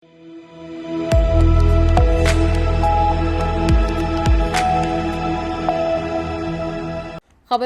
खबर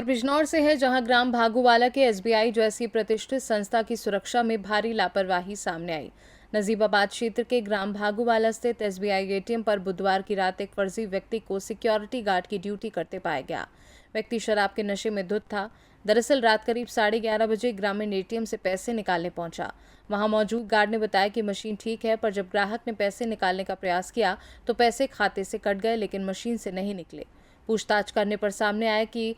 बिजनौर से है, जहां ग्राम भागूवाला के एसबीआई जैसी प्रतिष्ठित संस्था की सुरक्षा में भारी लापरवाही सामने आई। नजीबाबाद क्षेत्र के ग्राम भागूवाला स्थित एसबीआई एटीएम पर बुधवार की रात एक फर्जी व्यक्ति को सिक्योरिटी गार्ड की ड्यूटी करते पाया गया। व्यक्ति शराब के नशे में धुत था। दरअसल रात करीब 11:30 बजे ग्रामीण एटीएम से पैसे निकालने पहुंचा। वहां मौजूद गार्ड ने बताया कि मशीन ठीक है, पर जब ग्राहक ने पैसे निकालने का प्रयास किया तो पैसे खाते से कट गए, लेकिन मशीन से नहीं निकले। पूछताछ करने पर सामने आया कि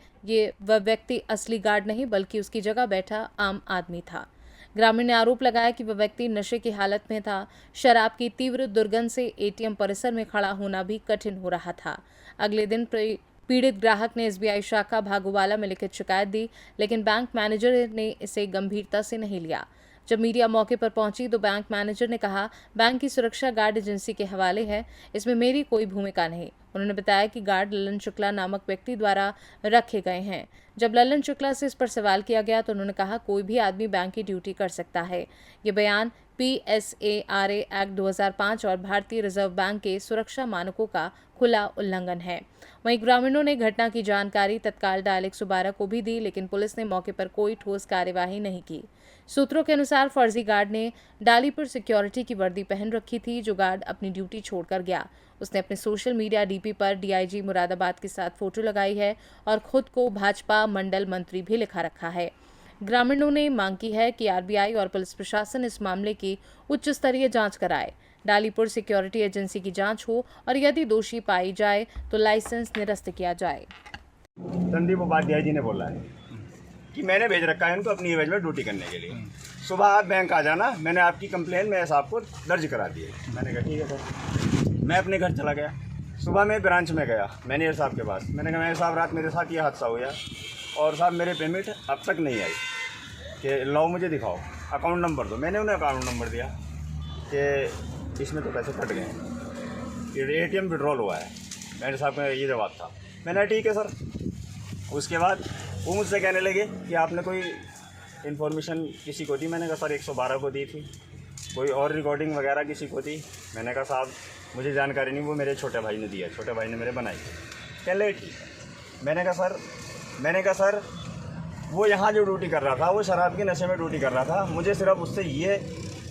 वह व्यक्ति असली गार्ड नहीं बल्कि उसकी जगह बैठा आम आदमी था। ग्रामीण ने आरोप लगाया कि वह व्यक्ति नशे की हालत में था। शराब की तीव्र दुर्गंध से एटीएम परिसर में खड़ा होना भी कठिन हो रहा था। अगले दिन पीड़ित ग्राहक ने एसबीआई शाखा भागूवाला में लिखित शिकायत दी, लेकिन बैंक मैनेजर ने इसे गंभीरता से नहीं लिया। जब मीडिया मौके पर पहुंची तो बैंक मैनेजर ने कहा, बैंक की सुरक्षा गार्ड एजेंसी के हवाले है, इसमें मेरी कोई भूमिका नहीं। उन्होंने बताया कि गार्ड ललन शुक्ला नामक व्यक्ति द्वारा रखे गए हैं। जब ललन शुक्ला से इस पर सवाल किया गया तो उन्होंने कहा, कोई भी आदमी बैंक की ड्यूटी कर सकता है। ये बयान PSARA एक्ट 2005 और भारतीय रिजर्व बैंक के सुरक्षा मानकों का खुला उल्लंघन है। वहीं ग्रामीणों ने घटना की जानकारी तत्काल डायल 112 को भी दी, लेकिन पुलिस ने मौके पर कोई ठोस कार्यवाही नहीं की। सूत्रों के अनुसार फर्जी गार्ड ने डालीपुर सिक्योरिटी की वर्दी पहन रखी थी। जो गार्ड अपनी ड्यूटी छोड़कर गया, उसने अपने सोशल मीडिया डीपी पर डीआईजी मुरादाबाद के साथ फोटो लगाई है और खुद को भाजपा मंडल मंत्री भी लिखा रखा है। ग्रामीणों ने मांग की है कि आरबीआई और पुलिस प्रशासन इस मामले की उच्च स्तरीय जांच कराए। डालीपुर सिक्योरिटी एजेंसी की जांच हो और यदि दोषी पाई जाए तो लाइसेंस निरस्त किया जाए। संदीप उपाध्याय जी ने बोला है कि मैंने भेज रखा है इनको अपनी एवज में ड्यूटी करने के लिए। सुबह आप बैंक आ जाना, मैंने आपकी कंप्लेन में साहब को दर्ज करा दी है। मैंने कहा ठीक है सर। मैं अपने घर चला गया। सुबह मैं ब्रांच में गया मैनेजर साहब के पास। मैंने कहा मैनेजर साहब, रात मेरे साथ ये हादसा हुआ और साहब मेरे पेमेंट अब तक नहीं आई, कि लाओ मुझे दिखाओ, अकाउंट नंबर दो। मैंने उन्हें अकाउंट नंबर दिया कि इसमें तो पैसे कट गए, ये एटीएम विड्रॉल हुआ है। मैनेजर साहब का ये जवाब था। मैंने ठीक है सर। उसके बाद वो मुझसे कहने लगे कि आपने कोई इन्फॉर्मेशन किसी को दी। मैंने कहा सर 112 को दी थी। कोई और रिकॉर्डिंग वगैरह किसी को दी। मैंने कहा साहब मुझे जानकारी नहीं, वो मेरे छोटे भाई ने दिया, छोटे भाई ने मेरे बनाई। कहले मैंने कहा सर वो यहाँ जो ड्यूटी कर रहा था वो शराब के नशे में ड्यूटी कर रहा था। मुझे सिर्फ उससे ये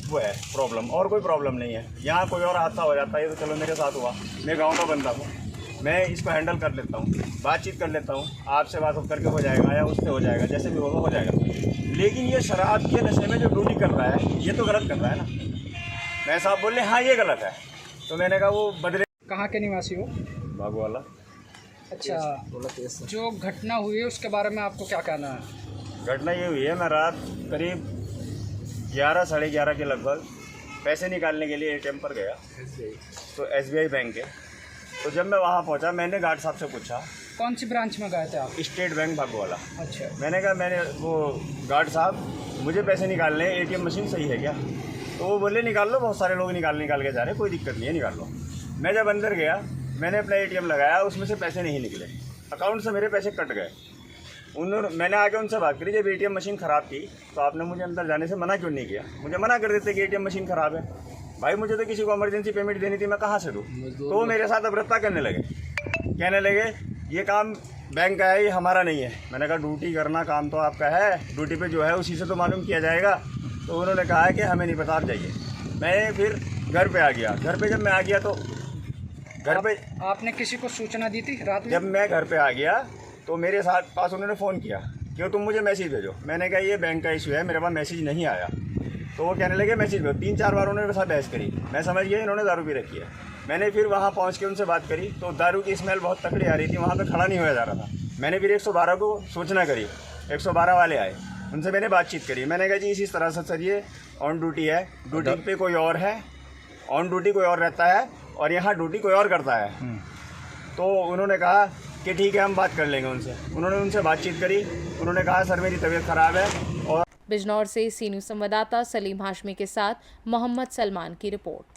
वो है प्रॉब्लम, और कोई प्रॉब्लम नहीं है। यहाँ कोई और हादसा हो जाता है तो चलो मेरे साथ हुआ, मैं गाँव का बंदा हूँ, मैं इसको हैंडल कर लेता हूँ, बातचीत कर लेता हूँ, आपसे बात करके हो जाएगा या उससे हो जाएगा, जैसे भी होगा हो जाएगा। लेकिन ये शराब के नशे में जो ड्यूटी कर रहा है ये तो गलत कर रहा है ना। मैं साहब बोले हाँ ये गलत है। तो मैंने कहा वो बदले। कहाँ के निवासी हो? भागूवाला। अच्छा, जो घटना हुई है उसके बारे में आपको क्या कहना है? घटना ये हुई है, मैं रात करीब 11 साढ़े 11 के लगभग पैसे निकालने के लिए एटीएम पर गया, तो एसबीआई बैंक के। तो जब मैं वहाँ पहुँचा मैंने गार्ड साहब से पूछा कौन सी ब्रांच में गए थे आप? State bank Bhaguwala. अच्छा। मैंने कहा वो गार्ड साहब मुझे पैसे निकालने हैं, एटीएम मशीन सही है क्या? तो वो बोले निकाल लो, बहुत सारे लोग निकाल के जा रहे हैं, कोई दिक्कत नहीं है, निकाल लो। मैं जब अंदर गया मैंने अपना एटीएम लगाया, उसमें से पैसे नहीं निकले, अकाउंट से मेरे पैसे कट गए। मैंने आके उनसे बात करी, जब एटीएम मशीन ख़राब थी तो आपने मुझे अंदर जाने से मना क्यों नहीं किया? मुझे मना कर देते कि एटीएम मशीन ख़राब है। भाई मुझे तो किसी को इमरजेंसी पेमेंट देनी थी, मैं कहाँ से दूँ? तो वो मेरे साथ अभद्रता करने लगे, कहने लगे ये काम बैंक का है, ये हमारा नहीं है। मैंने कहा ड्यूटी करना काम तो आपका है, ड्यूटी पे जो है उसी से तो मालूम किया जाएगा। तो उन्होंने कहा कि हमें नहीं पता, आप जाइए। मैं फिर घर पे आ गया। घर पे जब मैं आ गया तो आपने किसी को सूचना दी थी रात में? जब मैं घर पे आ गया तो मेरे साथ पास उन्होंने फ़ोन किया कि तुम मुझे मैसेज भेजो। मैंने कहा ये बैंक का इशू है, मेरे पास मैसेज नहीं आया। तो वो कहने लगे मैसेज भेजो। 3-4 बार उन्होंने मेरे साथ बहस करी। मैं समझ गया इन्होंने दारू पी रखी है। मैंने फिर वहाँ पहुँच के उनसे बात करी तो दारू की स्मेल बहुत तकड़ी आ रही थी, वहाँ पर खड़ा नहीं होया जा रहा था। मैंने फिर 112 को सूचना करी, 112 वाले आए, उनसे मैंने बातचीत करी। मैंने कहा जी इसी तरह से सर ये ऑन ड्यूटी है, ड्यूटी पे कोई और है, ऑन ड्यूटी कोई और रहता है और यहाँ ड्यूटी कोई और करता है। तो उन्होंने कहा कि ठीक है हम बात कर लेंगे उनसे। उन्होंने उनसे बातचीत करी, उन्होंने कहा सर मेरी तबीयत ख़राब है। और बिजनौर से सी न्यूज़ संवाददाता सलीम हाशमी के साथ मोहम्मद सलमान की रिपोर्ट।